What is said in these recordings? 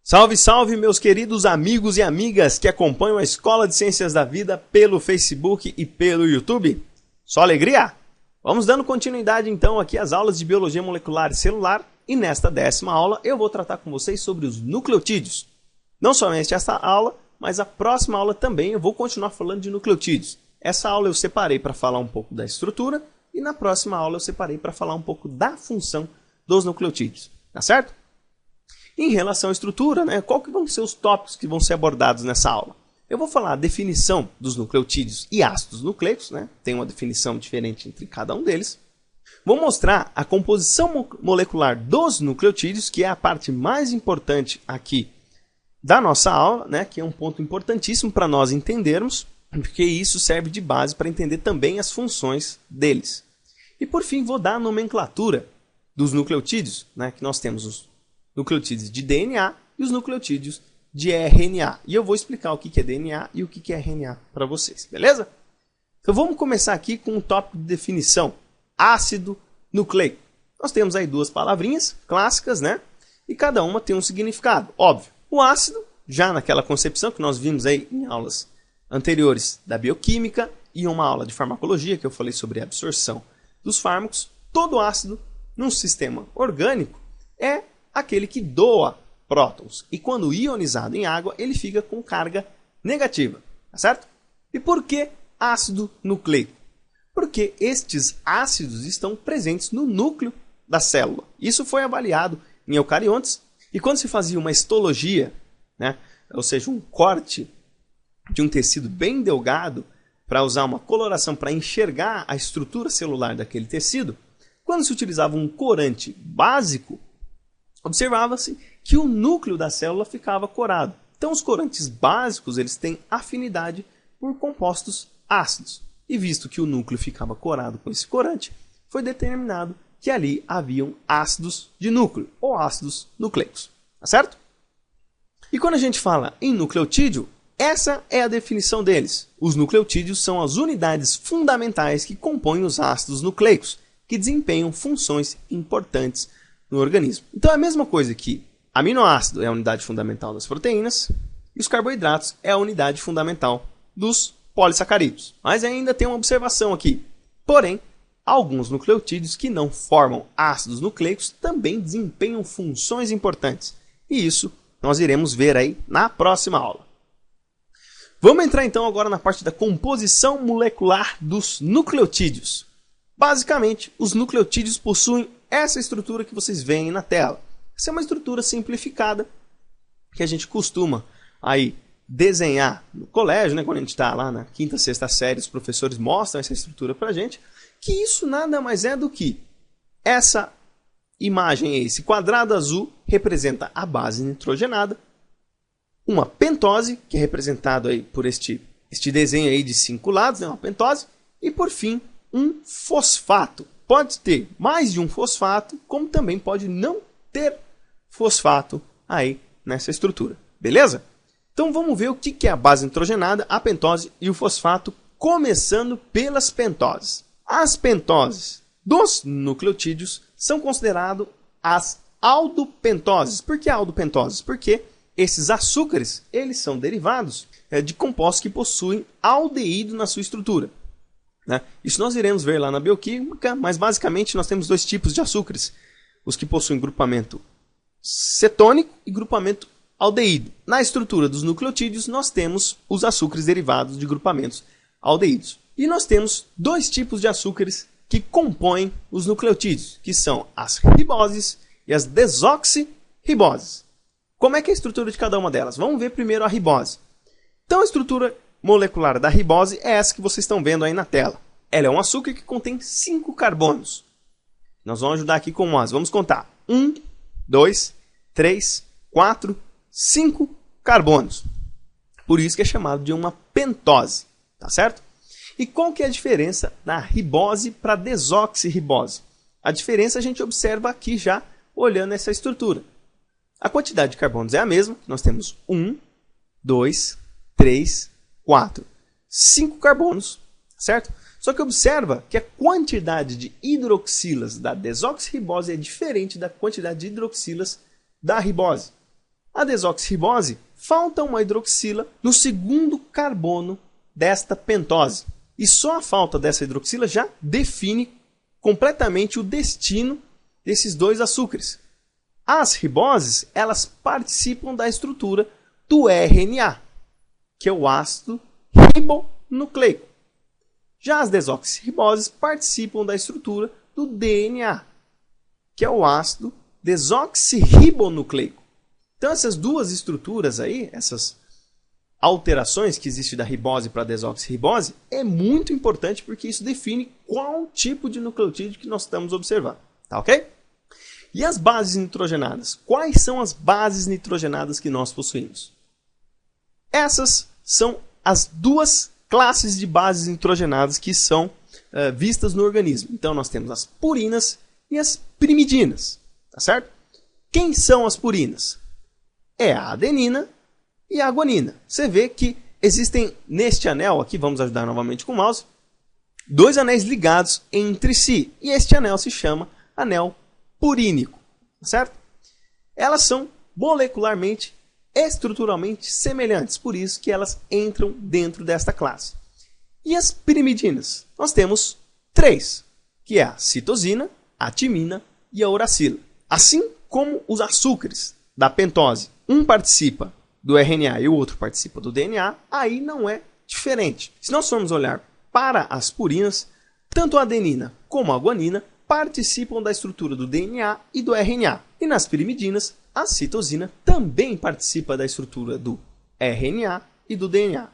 Salve, salve, meus queridos amigos e amigas que acompanham a Escola de Ciências da Vida pelo Facebook e pelo YouTube. Só alegria? Vamos dando continuidade então aqui às aulas de Biologia Molecular e Celular e nesta 10ª aula eu vou tratar com vocês sobre os nucleotídeos. Não somente esta aula, mas a próxima aula também eu vou continuar falando de nucleotídeos. Essa aula eu separei para falar um pouco da estrutura e na próxima aula eu separei para falar um pouco da função dos nucleotídeos, tá certo? Em relação à estrutura, qual que vão ser os tópicos que vão ser abordados nessa aula? Eu vou falar a definição dos nucleotídeos e ácidos nucleicos, tem uma definição diferente entre cada um deles. Vou mostrar a composição molecular dos nucleotídeos, que é a parte mais importante aqui da nossa aula, que é um ponto importantíssimo para nós entendermos, porque isso serve de base para entender também as funções deles. E por fim, vou dar a nomenclatura dos nucleotídeos, que nós temos os nucleotídeos de DNA e os nucleotídeos de RNA. E eu vou explicar o que é DNA e o que é RNA para vocês, beleza? Então vamos começar aqui com o tópico de definição, ácido nucleico. Nós temos aí duas palavrinhas clássicas, e cada uma tem um significado, óbvio. O ácido, já naquela concepção que nós vimos aí em aulas anteriores da bioquímica e uma aula de farmacologia que eu falei sobre a absorção dos fármacos, todo ácido num sistema orgânico é aquele que doa prótons. E quando ionizado em água, ele fica com carga negativa. Tá certo? E por que ácido nucleico? Porque estes ácidos estão presentes no núcleo da célula. Isso foi avaliado em eucariontes. E quando se fazia uma histologia, ou seja, um corte de um tecido bem delgado, para usar uma coloração para enxergar a estrutura celular daquele tecido, quando se utilizava um corante básico, observava-se que o núcleo da célula ficava corado. Então, os corantes básicos eles têm afinidade por compostos ácidos. E visto que o núcleo ficava corado com esse corante, foi determinado que ali haviam ácidos de núcleo, ou ácidos nucleicos. Tá certo? E quando a gente fala em nucleotídeo, essa é a definição deles. Os nucleotídeos são as unidades fundamentais que compõem os ácidos nucleicos, que desempenham funções importantes no organismo. Então é a mesma coisa que aminoácido é a unidade fundamental das proteínas e os carboidratos é a unidade fundamental dos polissacarídeos. Mas ainda tem uma observação aqui. Porém, alguns nucleotídeos que não formam ácidos nucleicos também desempenham funções importantes. E isso nós iremos ver aí na próxima aula. Vamos entrar então agora na parte da composição molecular dos nucleotídeos. Basicamente, os nucleotídeos possuem essa estrutura que vocês veem na tela. Essa é uma estrutura simplificada que a gente costuma aí desenhar no colégio, quando a gente está lá na 5ª, 6ª série, os professores mostram essa estrutura para a gente, que isso nada mais é do que essa imagem, esse quadrado azul representa a base nitrogenada, uma pentose, que é representado aí por este desenho aí de 5 lados, uma pentose, e por fim um fosfato. Pode ter mais de um fosfato, como também pode não ter fosfato aí nessa estrutura. Beleza? Então vamos ver o que é a base nitrogenada, a pentose e o fosfato, começando pelas pentoses. As pentoses dos nucleotídeos são consideradas as aldopentoses. Por que aldopentoses? Porque esses açúcares eles são derivados de compostos que possuem aldeído na sua estrutura. Isso nós iremos ver lá na bioquímica, mas basicamente nós temos dois tipos de açúcares. Os que possuem grupamento cetônico e grupamento aldeído. Na estrutura dos nucleotídeos nós temos os açúcares derivados de grupamentos aldeídos. E nós temos dois tipos de açúcares que compõem os nucleotídeos, que são as riboses e as desoxirriboses. Como é que é a estrutura de cada uma delas? Vamos ver primeiro a ribose. Então a estrutura molecular da ribose é essa que vocês estão vendo aí na tela. Ela é um açúcar que contém 5 carbonos. Nós vamos ajudar aqui com umas. Vamos contar. 1, 2, 3, 4, 5 carbonos. Por isso que é chamado de uma pentose. Tá certo? E qual que é a diferença da ribose para a desoxirribose? A diferença a gente observa aqui já olhando essa estrutura. A quantidade de carbonos é a mesma. Nós temos 1, 2, 3, 4, 5 carbonos, certo? Só que observa que a quantidade de hidroxilas da desoxirribose é diferente da quantidade de hidroxilas da ribose. A desoxirribose, falta uma hidroxila no segundo carbono desta pentose. E só a falta dessa hidroxila já define completamente o destino desses dois açúcares. As riboses, elas participam da estrutura do RNA, que é o ácido ribonucleico. Já as desoxirriboses participam da estrutura do DNA, que é o ácido desoxirribonucleico. Então essas duas estruturas aí, essas alterações que existem da ribose para a desoxirribose, é muito importante porque isso define qual tipo de nucleotídeo que nós estamos observando. Tá ok? E as bases nitrogenadas? Quais são as bases nitrogenadas que nós possuímos? Essas são as duas classes de bases nitrogenadas que são vistas no organismo. Então nós temos as purinas e as primidinas. Tá certo? Quem são as purinas? É a adenina e a guanina. Você vê que existem neste anel, aqui vamos ajudar novamente com o mouse, dois anéis ligados entre si. E este anel se chama anel purínico. Certo? Elas são molecularmente, estruturalmente semelhantes, por isso que elas entram dentro desta classe. E as pirimidinas? Nós temos três, que é a citosina, a timina e a uracila. Assim como os açúcares da pentose, um participa do RNA e o outro participa do DNA, aí não é diferente. Se nós formos olhar para as purinas, tanto a adenina como a guanina participam da estrutura do DNA e do RNA. E nas pirimidinas, a citosina também participa da estrutura do RNA e do DNA.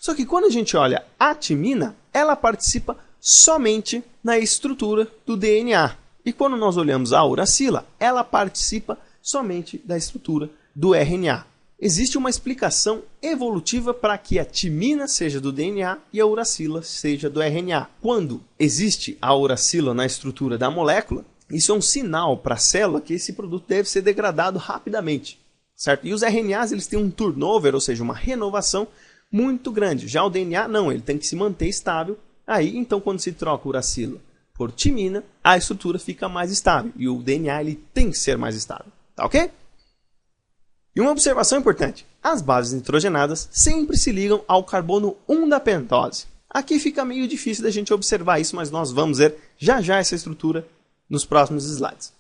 Só que quando a gente olha a timina, ela participa somente na estrutura do DNA. E quando nós olhamos a uracila, ela participa somente da estrutura do RNA. Existe uma explicação evolutiva para que a timina seja do DNA e a uracila seja do RNA. Quando existe a uracila na estrutura da molécula, isso é um sinal para a célula que esse produto deve ser degradado rapidamente. Certo? E os RNAs eles têm um turnover, ou seja, uma renovação muito grande. Já o DNA não, ele tem que se manter estável. Aí, então, quando se troca uracila por timina, a estrutura fica mais estável. E o DNA ele tem que ser mais estável. Tá ok? E uma observação importante. As bases nitrogenadas sempre se ligam ao carbono 1 da pentose. Aqui fica meio difícil da gente observar isso, mas nós vamos ver já já essa estrutura nos próximos slides.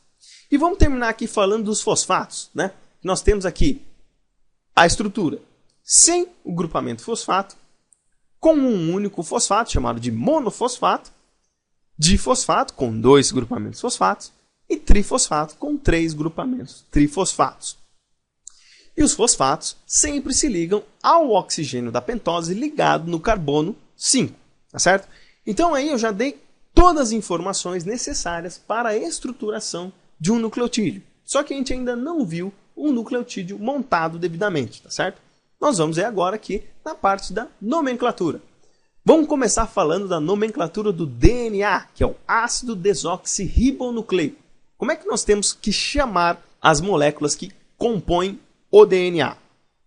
E vamos terminar aqui falando dos fosfatos, né? Nós temos aqui a estrutura sem o grupamento fosfato, com um único fosfato, chamado de monofosfato, difosfato, com 2 grupamentos fosfatos, e trifosfato, com 3 grupamentos trifosfatos. E os fosfatos sempre se ligam ao oxigênio da pentose ligado no carbono 5, tá certo? Então aí eu já dei todas as informações necessárias para a estruturação de um nucleotídeo. Só que a gente ainda não viu um nucleotídeo montado devidamente, tá certo? Nós vamos ver agora aqui na parte da nomenclatura. Vamos começar falando da nomenclatura do DNA, que é o ácido desoxirribonucleico. Como é que nós temos que chamar as moléculas que compõem o DNA?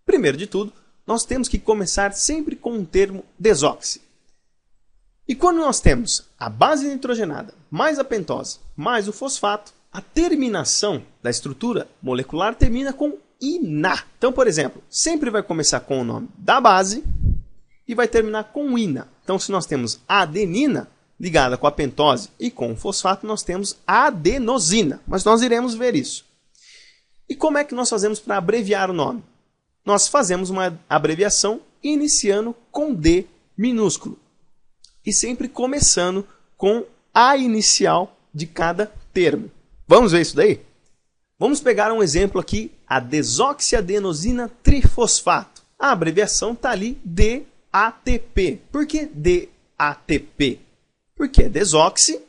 Primeiro de tudo, nós temos que começar sempre com o termo desoxi. E quando nós temos a base nitrogenada, mais a pentose, mais o fosfato, a terminação da estrutura molecular termina com -ina. Então, por exemplo, sempre vai começar com o nome da base e vai terminar com -ina. Então, se nós temos a adenina ligada com a pentose e com o fosfato, nós temos a adenosina. Mas nós iremos ver isso. E como é que nós fazemos para abreviar o nome? Nós fazemos uma abreviação iniciando com D minúsculo. E sempre começando com a inicial de cada termo. Vamos ver isso daí? Vamos pegar um exemplo aqui, a desoxiadenosina trifosfato. A abreviação está ali DATP. Por que DATP? Porque é desoxi,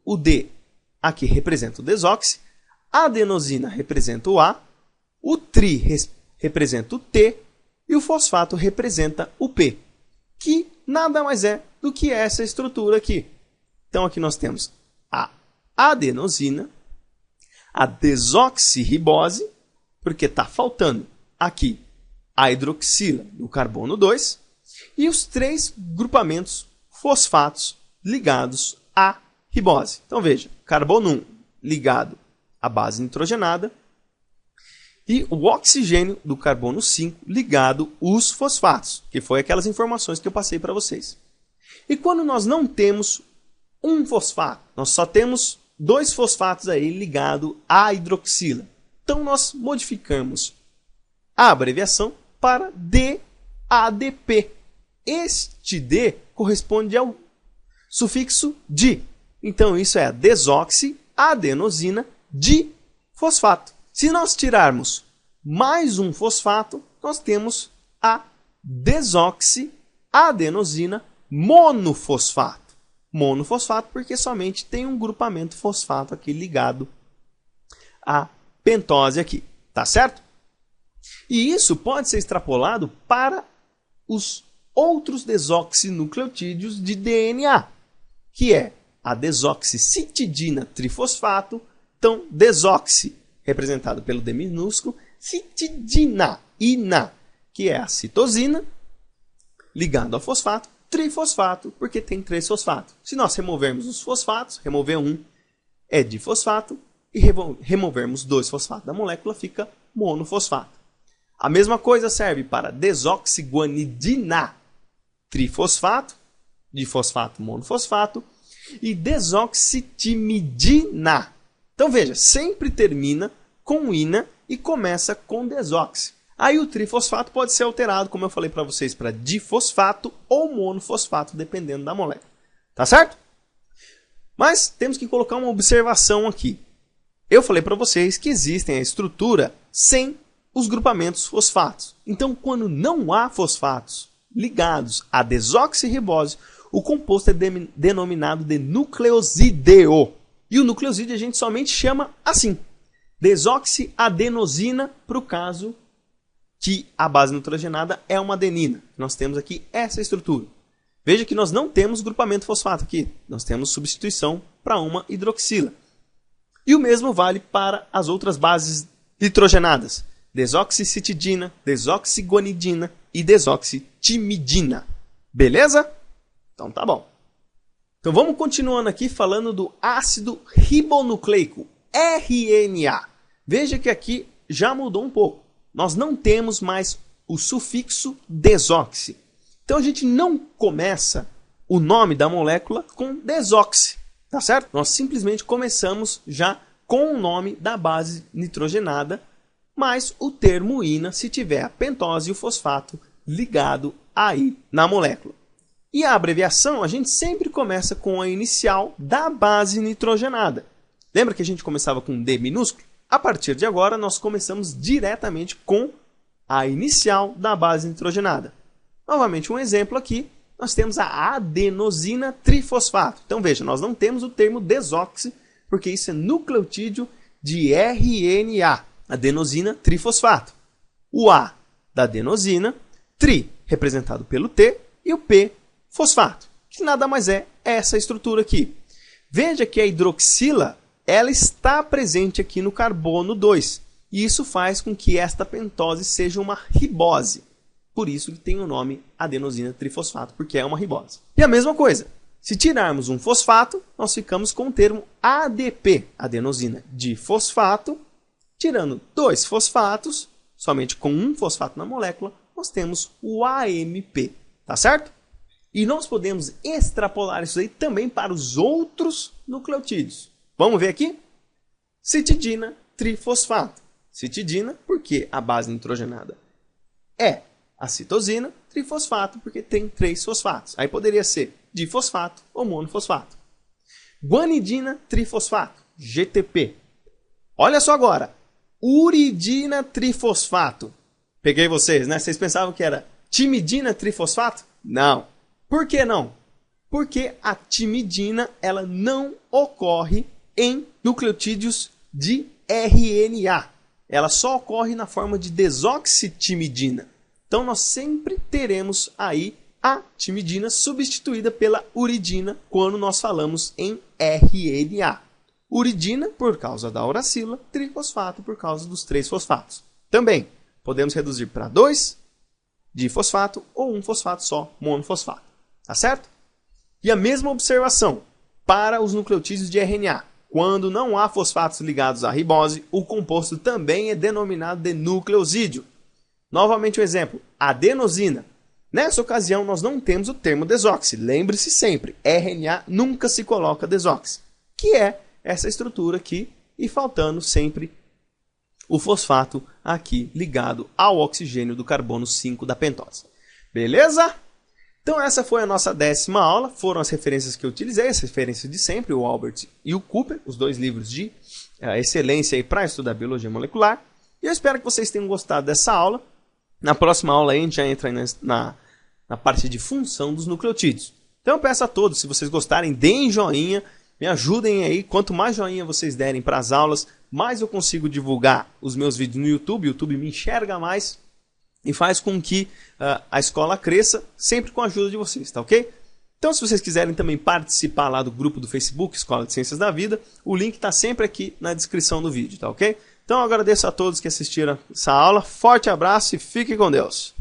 o D aqui representa o desoxi, a adenosina representa o A, o tri representa o T e o fosfato representa o P, que nada mais é do que essa estrutura aqui. Então aqui nós temos a adenosina, a desoxirribose, porque está faltando aqui a hidroxila do carbono 2 e os 3 grupamentos fosfatos ligados à ribose. Então veja, carbono 1 ligado à base nitrogenada e o oxigênio do carbono 5 ligado os fosfatos, que foi aquelas informações que eu passei para vocês. E quando nós não temos um fosfato, nós só temos 2 fosfatos aí ligados à hidroxila. Então nós modificamos a abreviação para DADP. Este D corresponde ao sufixo di. Então isso é a desoxiadenosina difosfato. Se nós tirarmos mais um fosfato, nós temos a desoxiadenosina monofosfato. Monofosfato porque somente tem um grupamento fosfato aqui ligado à pentose aqui, tá certo? E isso pode ser extrapolado para os outros desoxinucleotídeos de DNA, que é a desoxicitidina trifosfato, então desoxi, representado pelo D minúsculo, citidina, ina, que é a citosina, ligado ao fosfato, trifosfato, porque tem 3 fosfatos. Se nós removermos os fosfatos, remover um é difosfato, e removermos 2 fosfatos da molécula, fica monofosfato. A mesma coisa serve para desoxiguanidina trifosfato, difosfato, monofosfato, e desoxitimidina. Então veja, sempre termina com ina e começa com desoxi. Aí o trifosfato pode ser alterado, como eu falei para vocês, para difosfato ou monofosfato, dependendo da molécula. Tá certo? Mas temos que colocar uma observação aqui. Eu falei para vocês que existem a estrutura sem os grupamentos fosfatos. Então, quando não há fosfatos ligados à desoxirribose, o composto é denominado de nucleosídeo. E o nucleosídeo a gente somente chama assim, desoxiadenosina, para o caso que a base nitrogenada é uma adenina. Nós temos aqui essa estrutura. Veja que nós não temos grupamento fosfato aqui, nós temos substituição para uma hidroxila. E o mesmo vale para as outras bases nitrogenadas, desoxicitidina, desoxiguanidina e desoxitimidina. Beleza? Então tá bom. Então vamos continuando aqui falando do ácido ribonucleico, RNA. Veja que aqui já mudou um pouco. Nós não temos mais o sufixo desoxi. Então a gente não começa o nome da molécula com desoxi, tá certo? Nós simplesmente começamos já com o nome da base nitrogenada, mais o termo ina se tiver a pentose e o fosfato ligado aí na molécula. E a abreviação a gente sempre começa com a inicial da base nitrogenada. Lembra que a gente começava com D minúsculo? A partir de agora nós começamos diretamente com a inicial da base nitrogenada. Novamente um exemplo aqui, nós temos a adenosina trifosfato. Então veja, nós não temos o termo desoxi, porque isso é nucleotídeo de RNA, adenosina trifosfato. O A da adenosina, tri, representado pelo T, e o P, fosfato, que nada mais é essa estrutura aqui. Veja que a hidroxila ela está presente aqui no carbono 2, e isso faz com que esta pentose seja uma ribose. Por isso que tem o nome adenosina trifosfato, porque é uma ribose. E a mesma coisa, se tirarmos um fosfato, nós ficamos com o termo ADP, adenosina difosfato. Tirando 2 fosfatos, somente com um fosfato na molécula, nós temos o AMP, tá certo? E nós podemos extrapolar isso aí também para os outros nucleotídeos. Vamos ver aqui? Citidina trifosfato. Citidina porque a base nitrogenada é a citosina, trifosfato porque tem 3 fosfatos. Aí poderia ser difosfato ou monofosfato. Guanidina trifosfato, GTP. Olha só agora, uridina trifosfato. Peguei vocês, né? Vocês pensavam que era timidina trifosfato? Não. Por que não? Porque a timidina ela não ocorre em nucleotídeos de RNA. Ela só ocorre na forma de desoxitimidina. Então nós sempre teremos aí a timidina substituída pela uridina quando nós falamos em RNA. Uridina por causa da uracila, trifosfato por causa dos 3 fosfatos. Também podemos reduzir para 2 difosfato ou um fosfato só, monofosfato. Tá certo? E a mesma observação para os nucleotídeos de RNA. Quando não há fosfatos ligados à ribose, o composto também é denominado de nucleosídeo. Novamente um exemplo, adenosina. Nessa ocasião, nós não temos o termo desoxi. Lembre-se sempre, RNA nunca se coloca desoxi, que é essa estrutura aqui, e faltando sempre o fosfato aqui ligado ao oxigênio do carbono 5 da pentose. Beleza? Então essa foi a nossa 10ª aula, foram as referências que eu utilizei, as referências de sempre, o Albert e o Cooper, os dois livros de excelência para estudar biologia molecular. E eu espero que vocês tenham gostado dessa aula. Na próxima aula a gente já entra na parte de função dos nucleotídeos. Então eu peço a todos, se vocês gostarem, deem joinha, me ajudem aí. Quanto mais joinha vocês derem para as aulas, mais eu consigo divulgar os meus vídeos no YouTube. O YouTube me enxerga mais e faz com que a escola cresça, sempre com a ajuda de vocês, tá ok? Então, se vocês quiserem também participar lá do grupo do Facebook, Escola de Ciências da Vida, o link está sempre aqui na descrição do vídeo, tá ok? Então, eu agradeço a todos que assistiram essa aula, forte abraço e fiquem com Deus!